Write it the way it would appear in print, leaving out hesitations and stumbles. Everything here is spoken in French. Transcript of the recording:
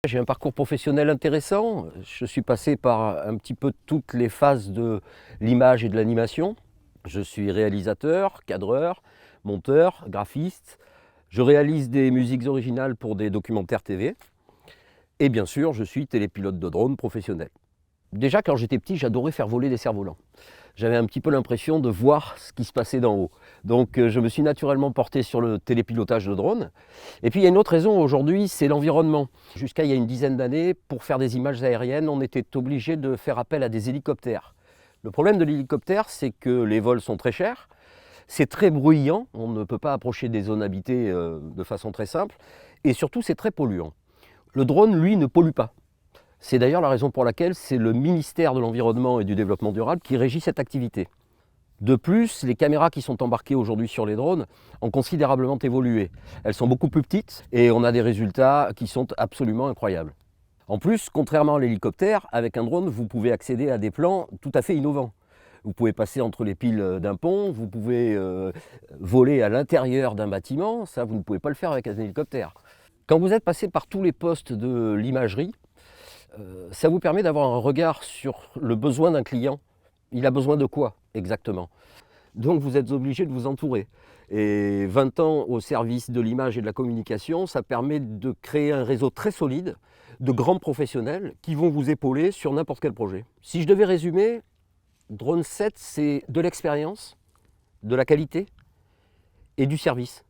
J'ai un parcours professionnel intéressant. Je suis passé par un petit peu toutes les phases de l'image et de l'animation. Je suis réalisateur, cadreur, monteur, graphiste. Je réalise des musiques originales pour des documentaires TV. Et bien sûr, je suis télépilote de drone professionnel. Déjà, quand j'étais petit, j'adorais faire voler des cerfs-volants. J'avais un petit peu l'impression de voir ce qui se passait d'en haut. Donc je me suis naturellement porté sur le télépilotage de drone. Et puis il y a une autre raison aujourd'hui, c'est l'environnement. Jusqu'à il y a une dizaine d'années, pour faire des images aériennes, on était obligé de faire appel à des hélicoptères. Le problème de l'hélicoptère, c'est que les vols sont très chers, c'est très bruyant, on ne peut pas approcher des zones habitées de façon très simple, et surtout c'est très polluant. Le drone, lui, ne pollue pas. C'est d'ailleurs la raison pour laquelle c'est le ministère de l'Environnement et du Développement durable qui régit cette activité. De plus, les caméras qui sont embarquées aujourd'hui sur les drones ont considérablement évolué. Elles sont beaucoup plus petites et on a des résultats qui sont absolument incroyables. En plus, contrairement à l'hélicoptère, avec un drone, vous pouvez accéder à des plans tout à fait innovants. Vous pouvez passer entre les piles d'un pont, vous pouvez voler à l'intérieur d'un bâtiment, ça vous ne pouvez pas le faire avec un hélicoptère. Quand vous êtes passé par tous les postes de l'imagerie, ça vous permet d'avoir un regard sur le besoin d'un client. Il a besoin de quoi exactement? Donc vous êtes obligé de vous entourer. Et 20 ans au service de l'image et de la communication, ça permet de créer un réseau très solide de grands professionnels qui vont vous épauler sur n'importe quel projet. Si je devais résumer, Drone 7, c'est de l'expérience, de la qualité et du service.